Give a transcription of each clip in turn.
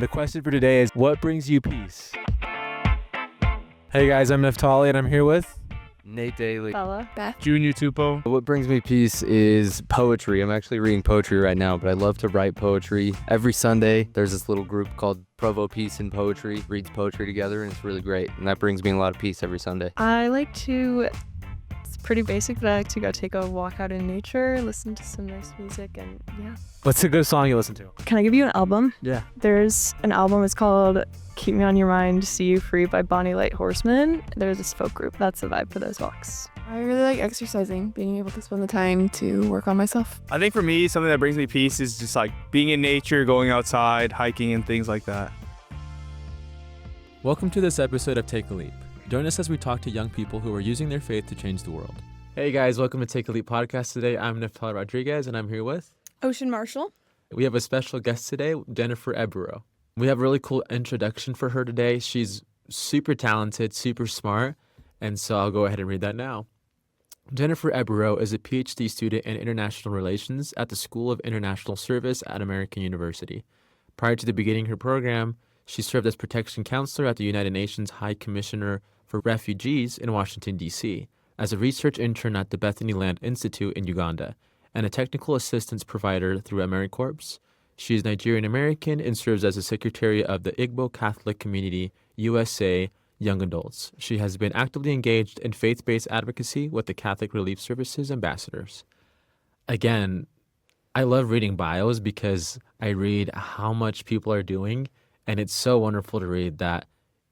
The question for today is, what brings you peace? Hey guys, I'm Naftali and I'm here with Nate Daly. Bella. Beth. Junior Tupo. What brings me peace is poetry. I'm actually reading poetry right now, but I love to write poetry. Every Sunday, there's this little group called Provo Peace and Poetry, reads poetry together, and it's really great. And that brings me a lot of peace every Sunday. It's pretty basic, but I like to go take a walk out in nature, listen to some nice music, and yeah. What's a good song you listen to? Can I give you an album? Yeah. There's an album, it's called Keep Me On Your Mind, See You Free by Bonnie Light Horseman. There's this folk group. That's the vibe for those walks. I really like exercising, being able to spend the time to work on myself. I think for me, something that brings me peace is just like being in nature, going outside, hiking, and things like that. Welcome to this episode of Take a Leap. Join us as we talk to young people who are using their faith to change the world. Hey guys, welcome to Take a Leap podcast today. I'm Naftali Rodriguez and I'm here with... Ocean Marshall. We have a special guest today, Jennifer Eburuoh. We have a really cool introduction for her today. She's super talented, super smart, and so I'll go ahead and read that now. Jennifer Eburuoh is a PhD student in International Relations at the School of International Service at American University. Prior to beginning her program, she served as protection counselor at the United Nations High Commissioner for Refugees in Washington, D.C., as a research intern at the Bethany Land Institute in Uganda, and a technical assistance provider through AmeriCorps. She is Nigerian American and serves as a secretary of the Igbo Catholic Community USA Young Adults. She has been actively engaged in faith-based advocacy with the Catholic Relief Services Ambassadors. Again, I love reading bios because I read how much people are doing, and it's so wonderful to read that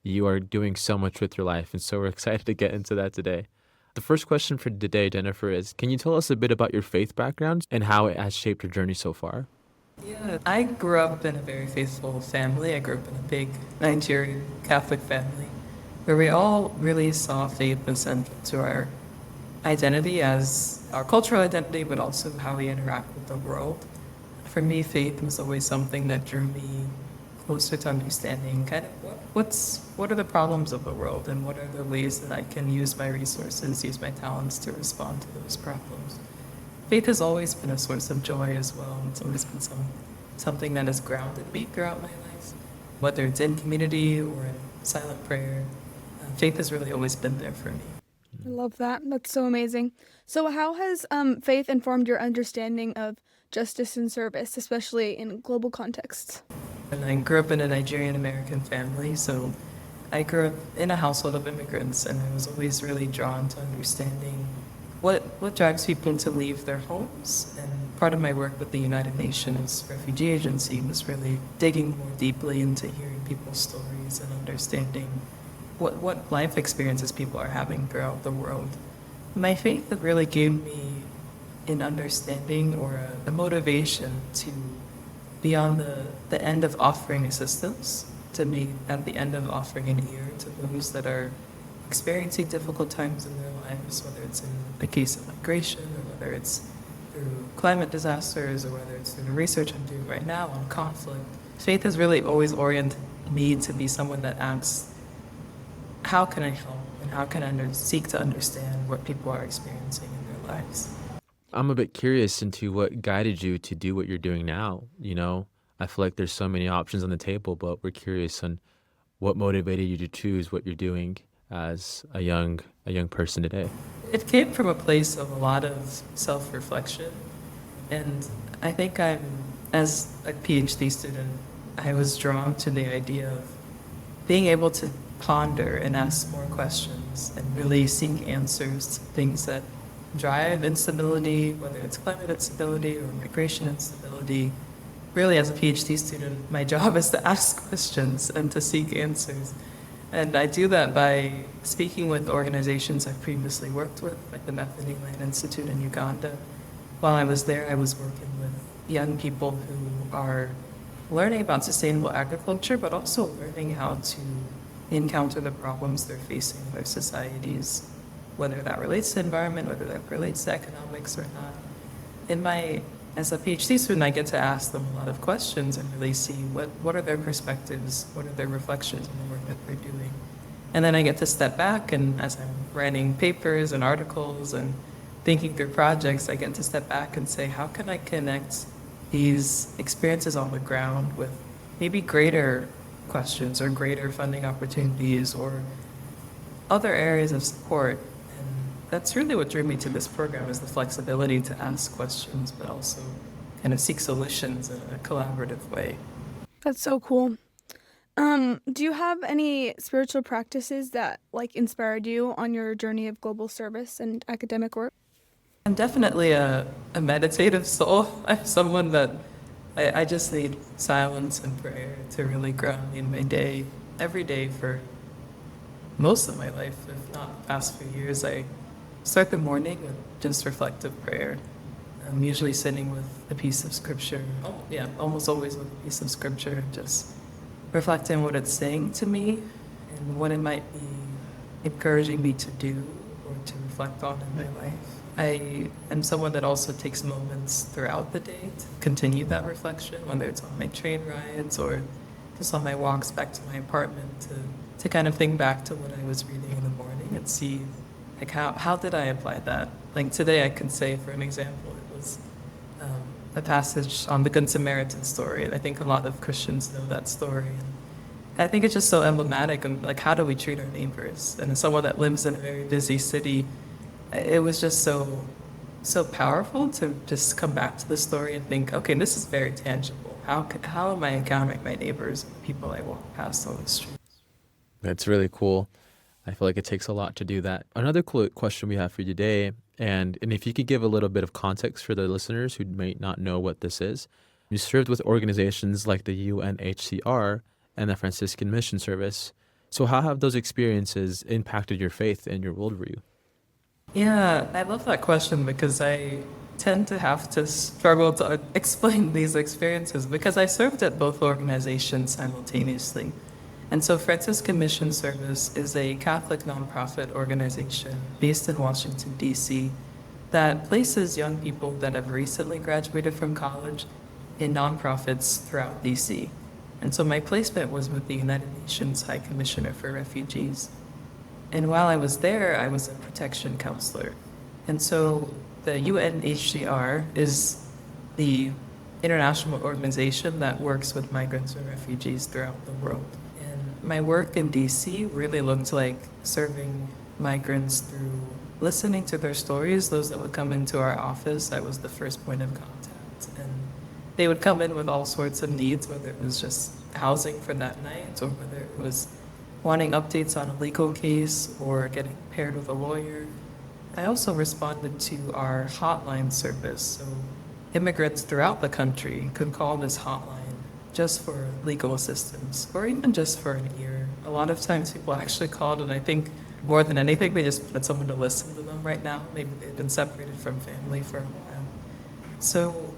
you are doing so much with your life, and so we're excited to get into that today. The first question for today, Jennifer, is can you tell us a bit about your faith background and how it has shaped your journey so far? Yeah, I grew up in a very faithful family. I grew up in a big Nigerian Catholic family where we all really saw faith as central to our identity as our cultural identity, but also how we interact with the world. For me, faith was always something that drew me closer to understanding kind of what are the problems of the world and what are the ways that I can use my resources, use my talents to respond to those problems. Faith has always been a source of joy as well. It's always been something that has grounded me throughout my life, whether it's in community or in silent prayer. Faith has really always been there for me. I love that. That's so amazing. So how has faith informed your understanding of justice and service, especially in global contexts? And I grew up in a Nigerian American family, so I grew up in a household of immigrants, and I was always really drawn to understanding what drives people to leave their homes. And part of my work with the United Nations Refugee Agency was really digging more deeply into hearing people's stories and understanding what life experiences people are having throughout the world. My faith really gave me an understanding or a motivation to be on the end of offering assistance, to be at the end of offering an ear to those that are experiencing difficult times in their lives, whether it's in the case of migration or whether it's through climate disasters or whether it's through the research I'm doing right now on conflict. Faith has really always oriented me to be someone that asks, how can I help and how can I seek to understand what people are experiencing in their lives? I'm a bit curious into what guided you to do what you're doing now. You know, I feel like there's so many options on the table, but we're curious on what motivated you to choose what you're doing as a young person today. It came from a place of a lot of self-reflection, and I think as a PhD student, I was drawn to the idea of being able to ponder and ask more questions and really seek answers to things that drive instability, whether it's climate instability or migration instability. Really, as a PhD student, my job is to ask questions and to seek answers. And I do that by speaking with organizations I've previously worked with, like the Bethany Land Institute in Uganda. While I was there, I was working with young people who are learning about sustainable agriculture, but also learning how to encounter the problems they're facing in their societies, whether that relates to environment, whether that relates to economics or not. As a PhD student, I get to ask them a lot of questions and really see what are their perspectives, what are their reflections on the work that they're doing. And then I get to step back, and as I'm writing papers and articles and thinking through projects, I get to step back and say, how can I connect these experiences on the ground with maybe greater questions or greater funding opportunities or other areas of support. And that's really what drew me to this program, is the flexibility to ask questions, but also kind of seek solutions in a collaborative way. That's so cool. Do you have any spiritual practices that inspired you on your journey of global service and academic work? I'm definitely a meditative soul. I'm someone that I just need silence and prayer to really ground me in my day. Every day for most of my life, if not the past few years, I start the morning with just reflective prayer. I'm usually sitting with a piece of scripture. Oh, yeah, almost always with a piece of scripture, just reflecting what it's saying to me and what it might be encouraging me to do or to reflect on in my life. I am someone that also takes moments throughout the day to continue that reflection, whether it's on my train rides or just on my walks back to my apartment, to kind of think back to what I was reading in the morning and see how did I apply that. Like today I can say, for an example, it was a passage on the Good Samaritan story. I think a lot of Christians know that story. And I think it's just so emblematic of how do we treat our neighbors. And as someone that lives in a very busy city, it was just so powerful to just come back to the story and think, okay, this is very tangible. How am I encountering my neighbors and the people I walk past on the street? That's really cool. I feel like it takes a lot to do that. Another cool question we have for you today, and if you could give a little bit of context for the listeners who may not know what this is. You served with organizations like the UNHCR and the Franciscan Mission Service. So how have those experiences impacted your faith and your worldview? Yeah, I love that question because I tend to have to struggle to explain these experiences because I served at both organizations simultaneously. And so Franciscan Mission Service is a Catholic nonprofit organization based in Washington, D.C. that places young people that have recently graduated from college in nonprofits throughout D.C. And so my placement was with the United Nations High Commissioner for Refugees. And while I was there, I was a protection counselor. And so the UNHCR is the international organization that works with migrants and refugees throughout the world. And my work in DC really looked like serving migrants through listening to their stories, those that would come into our office. I was the first point of contact. And they would come in with all sorts of needs, whether it was just housing for that night or whether it was wanting updates on a legal case or getting paired with a lawyer. I also responded to our hotline service. So immigrants throughout the country could call this hotline just for legal assistance or even just for an ear. A lot of times people actually called, and I think more than anything, they just wanted someone to listen to them right now. Maybe they've been separated from family for a while. So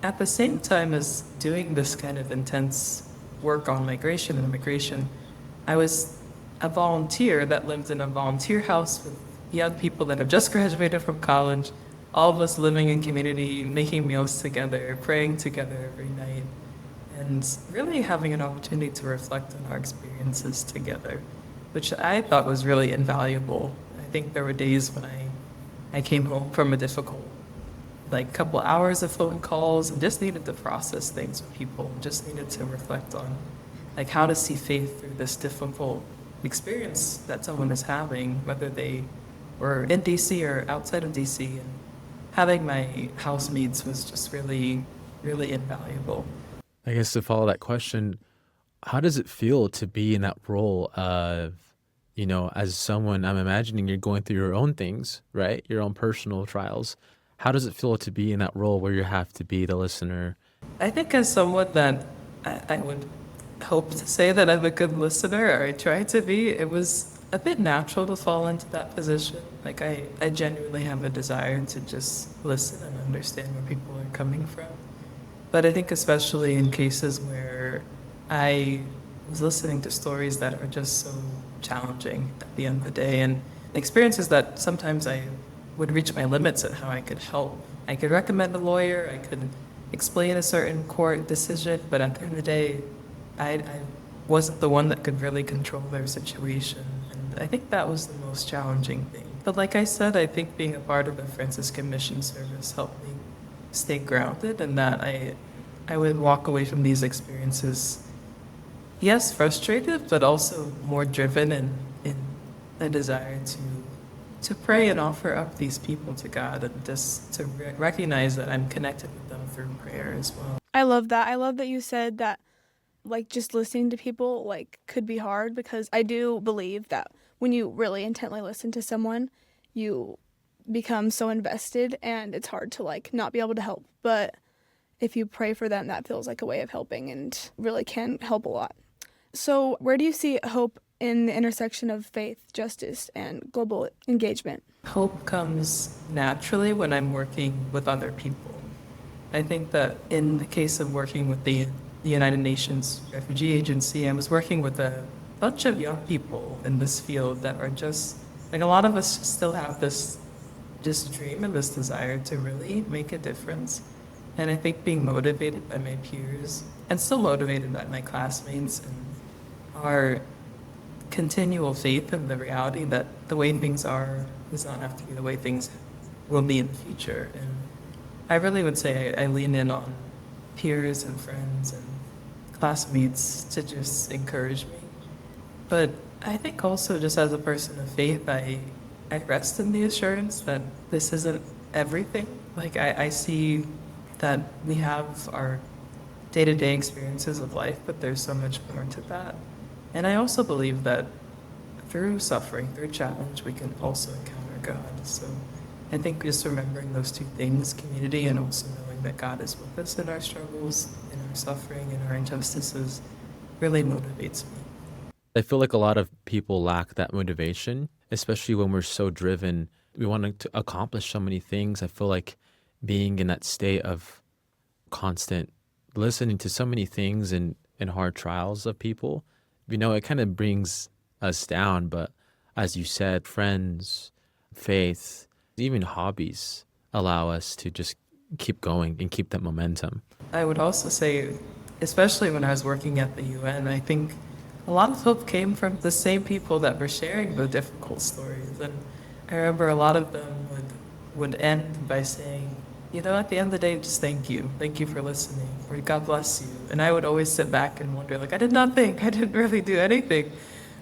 at the same time as doing this kind of intense work on migration and immigration, I was a volunteer that lived in a volunteer house with young people that have just graduated from college, all of us living in community, making meals together, praying together every night, and really having an opportunity to reflect on our experiences together, which I thought was really invaluable. I think there were days when I came home from a difficult, couple hours of phone calls and just needed to process things with people, just needed to reflect on how to see faith through this difficult experience that someone is having, whether they were in DC or outside of DC. And having my housemates was just really, really invaluable. I guess to follow that question, how does it feel to be in that role of, as someone, I'm imagining you're going through your own things, right? Your own personal trials. How does it feel to be in that role where you have to be the listener? I think as someone that I would hope to say that I'm a good listener, or I try to be, it was a bit natural to fall into that position. I genuinely have a desire to just listen and understand where people are coming from. But I think especially in cases where I was listening to stories that are just so challenging at the end of the day, and experiences that sometimes I would reach my limits at how I could help. I could recommend a lawyer, I could explain a certain court decision, but at the end of the day, I wasn't the one that could really control their situation. And I think that was the most challenging thing. But like I said, I think being a part of the Franciscan Mission Service helped me stay grounded, and that I would walk away from these experiences yes, frustrated, but also more driven in a desire to pray and offer up these people to God, and just to recognize that I'm connected with them through prayer as well. I love that. I love that you said that like just listening to people like could be hard, because I do believe that when you really intently listen to someone, you become so invested and it's hard to like not be able to help. But if you pray for them, that feels like a way of helping and really can help a lot. So where do you see hope in the intersection of faith, justice, and global engagement? Hope comes naturally when I'm working with other people. I think that in the case of working with the United Nations Refugee Agency, I was working with a bunch of young people in this field that are just, like, a lot of us still have this just dream and this desire to really make a difference. And I think being motivated by my peers and still motivated by my classmates and our continual faith in the reality that the way things are does not have to be the way things will be in the future. And I really would say I lean in on peers and friends and classmates to just encourage me. But I think also, just as a person of faith, I rest in the assurance that this isn't everything. Like, I see that we have our day-to-day experiences of life, but there's so much more to that. And I also believe that through suffering, through challenge, we can also encounter God. So I think just remembering those two things, community and also knowing that God is with us in our struggles, in our suffering, in our injustices, really motivates me. I feel like a lot of people lack that motivation, especially when we're so driven. We want to accomplish so many things. I feel like being in that state of constant listening to so many things and hard trials of people, it kind of brings us down. But as you said, friends, faith, even hobbies allow us to just keep going and keep that momentum. I would also say, especially when I was working at the UN, I think a lot of hope came from the same people that were sharing the difficult stories. And I remember a lot of them would end by saying, at the end of the day, just thank you. Thank you for listening, or God bless you. And I would always sit back and wonder, I did not think, I didn't really do anything.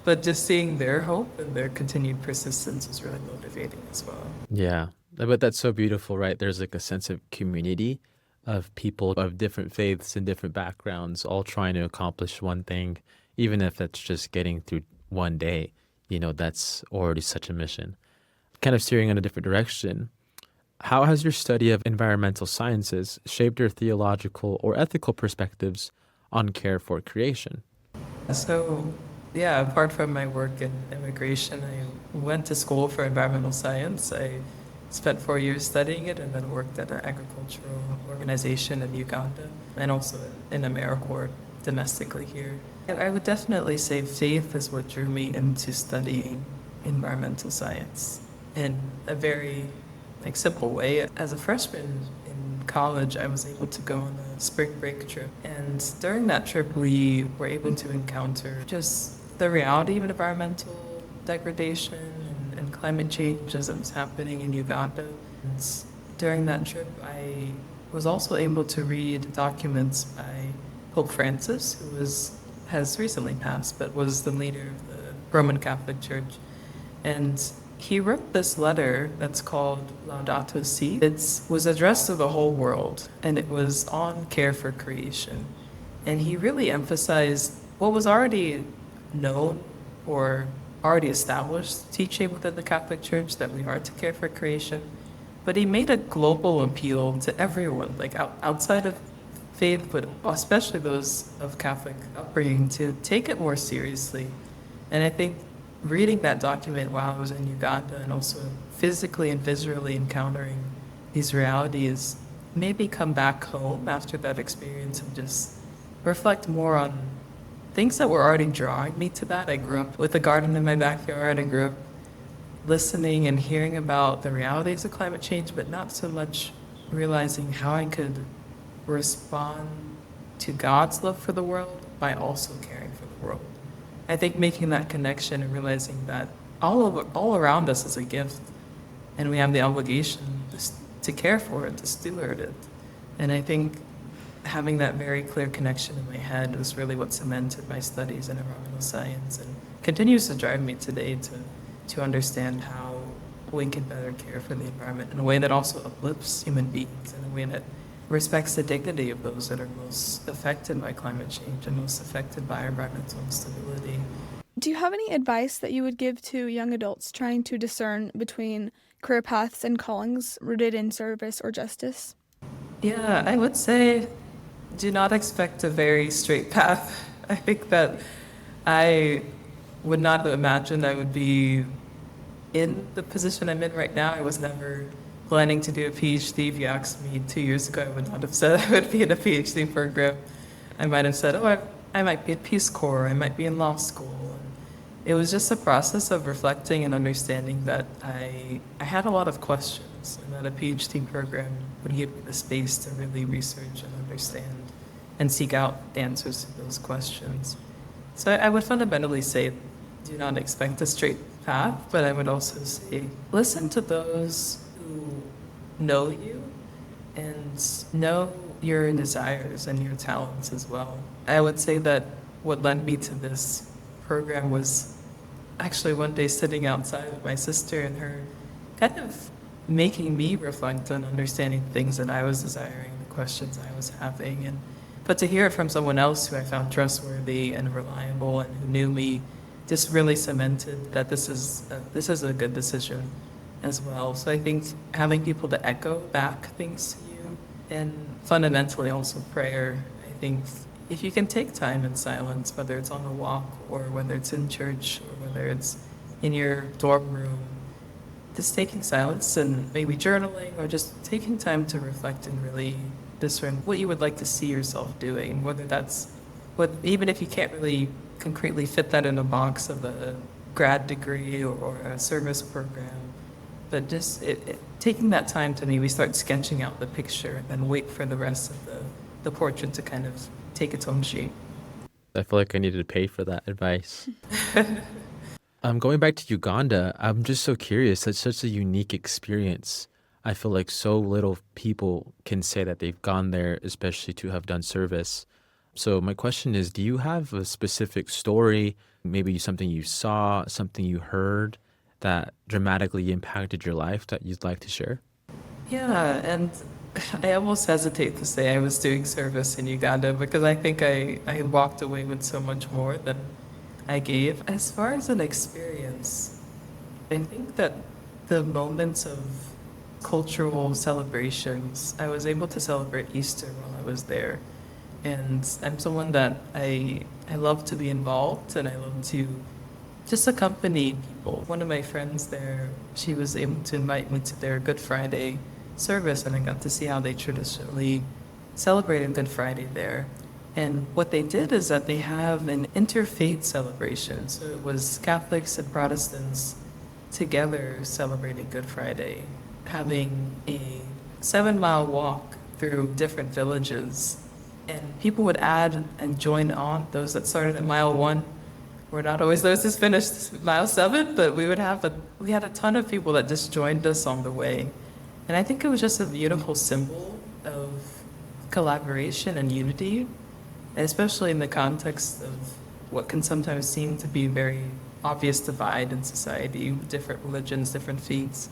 But just seeing their hope and their continued persistence was really motivating as well. Yeah, but that's so beautiful, right? There's like a sense of community of people of different faiths and different backgrounds, all trying to accomplish one thing, even if that's just getting through one day. That's already such a mission. Kind of steering in a different direction. How has your study of environmental sciences shaped your theological or ethical perspectives on care for creation? So, yeah, apart from my work in immigration, I went to school for environmental science. I spent 4 years studying it and then worked at an agricultural organization in Uganda and also in AmeriCorps domestically here. And I would definitely say faith is what drew me into studying environmental science in a very simple way. As a freshman in college, I was able to go on a spring break trip. And during that trip, we were able to encounter just the reality of environmental degradation and climate change as it was happening in Uganda. And during that trip, I was also able to read documents by Pope Francis, who has recently passed, but was the leader of the Roman Catholic Church. And he wrote this letter that's called Laudato Si. It was addressed to the whole world, and it was on care for creation. And he really emphasized what was already known or already established teaching within the Catholic Church, that we are to care for creation. But he made a global appeal to everyone, outside of faith, but especially those of Catholic upbringing, to take it more seriously. And I think reading that document while I was in Uganda and also physically and visually encountering these realities made me come back home after that experience and just reflect more on things that were already drawing me to that. I grew up with a garden in my backyard. I grew up listening and hearing about the realities of climate change, but not so much realizing how I could respond to God's love for the world by also caring for the world. I think making that connection and realizing that all around us is a gift, and we have the obligation to care for it, to steward it. And I think having that very clear connection in my head was really what cemented my studies in environmental science and continues to drive me today to understand how we can better care for the environment in a way that also uplifts human beings, in a way that respects the dignity of those that are most affected by climate change and most affected by environmental instability. Do you have any advice that you would give to young adults trying to discern between career paths and callings rooted in service or justice? Yeah, I would say do not expect a very straight path. I think that I would not imagine I would be in the position I'm in right now. I was never planning to do a PhD. If you asked me 2 years ago, I would not have said I would be in a PhD program. I might have said, oh, I might be at Peace Corps, I might be in law school. It was just a process of reflecting and understanding that I had a lot of questions, and that a PhD program would give me the space to really research and understand and seek out answers to those questions. So I would fundamentally say, do not expect a straight path, but I would also say, listen to those who know you and know your desires and your talents as well. I would say that what led me to this program was actually one day sitting outside with my sister and her kind of making me reflect on understanding things that I was desiring, the questions I was having, but to hear it from someone else who I found trustworthy and reliable and who knew me just really cemented that this is a good decision as well. So I think having people to echo back things to you, and fundamentally also prayer. I think if you can take time in silence, whether it's on a walk or whether it's in church or whether it's in your dorm room, just taking silence and maybe journaling or just taking time to reflect and really discern what you would like to see yourself doing, whether that's even if you can't really concretely fit that in a box of a grad degree or a service program, but just taking that time to maybe start sketching out the picture and then wait for the rest of the portrait to kind of take its own shape. I feel like I needed to pay for that advice. Going back to Uganda, I'm just so curious. It's such a unique experience. I feel like so little people can say that they've gone there, especially to have done service. So my question is, do you have a specific story, maybe something you saw, something you heard that dramatically impacted your life that you'd like to share? Yeah, and I almost hesitate to say I was doing service in Uganda because I think I walked away with so much more than I gave. As far as an experience, I think that the moments of cultural celebrations, I was able to celebrate Easter while I was there. And I'm someone that I love to be involved and I love to just accompany people. One of my friends there, she was able to invite me to their Good Friday service, and I got to see how they traditionally celebrated Good Friday there. And what they did is that they have an interfaith celebration. So it was Catholics and Protestants together celebrating Good Friday, having a 7-mile walk through different villages. And people would add and join on. Those that started at mile 1 were not always those that finished mile 7, but we had a ton of people that just joined us on the way. And I think it was just a beautiful symbol of collaboration and unity, especially in the context of what can sometimes seem to be a very obvious divide in society, different religions, different faiths.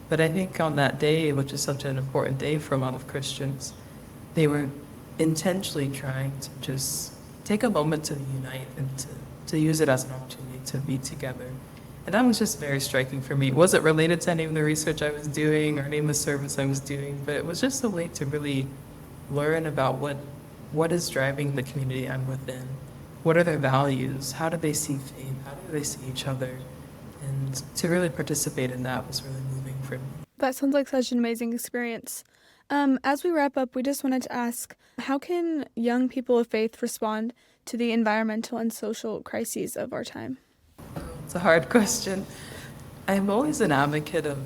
But I think on that day, which is such an important day for a lot of Christians, they were intentionally trying to just take a moment to unite and to use it as an opportunity to be together. And that was just very striking for me. It wasn't related to any of the research I was doing or any of the service I was doing, but it was just a way to really learn about what is driving the community I'm within. What are their values? How do they see faith? How do they see each other? And to really participate in that was really moving for me. That sounds like such an amazing experience. As we wrap up, we just wanted to ask, how can young people of faith respond to the environmental and social crises of our time? It's a hard question. I'm always an advocate of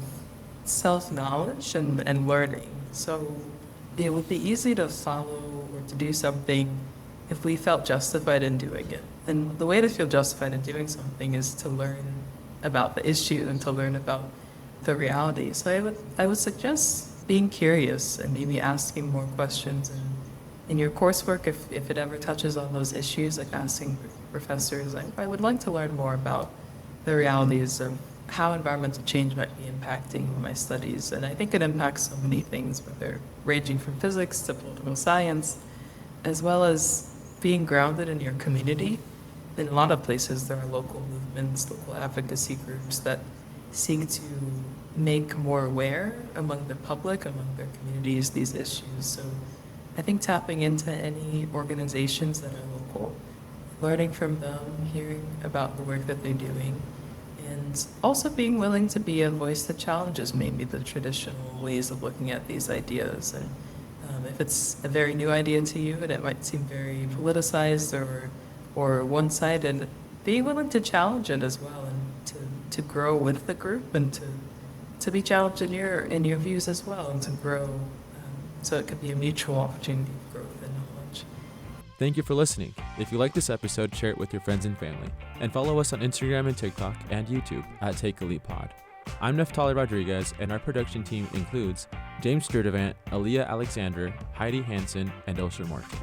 self-knowledge and learning. So it would be easy to follow or to do something if we felt justified in doing it. And the way to feel justified in doing something is to learn about the issue and to learn about the reality. So I would suggest being curious and maybe asking more questions and in your coursework, if it ever touches on those issues, like asking professors, like, I would like to learn more about the realities of how environmental change might be impacting my studies. And I think it impacts so many things, whether ranging from physics to political science, as well as being grounded in your community. In a lot of places, there are local movements, local advocacy groups that seek to make more aware among the public, among their communities, these issues. So I think tapping into any organizations that are local, learning from them, hearing about the work that they're doing, and also being willing to be a voice that challenges maybe the traditional ways of looking at these ideas. And if it's a very new idea to you and it might seem very politicized or one-sided, being willing to challenge it as well, and to grow with the group, and to be challenged in your views as well, and to grow, so it could be a mutual opportunity for growth and knowledge. Thank you for listening. If you like this episode, share it with your friends and family. And follow us on Instagram and TikTok and YouTube at Take a Leap Pod. I'm Neftali Rodriguez, and our production team includes James Sturdivant, Aaliyah Alexander, Heidi Hansen, and Osher Morton.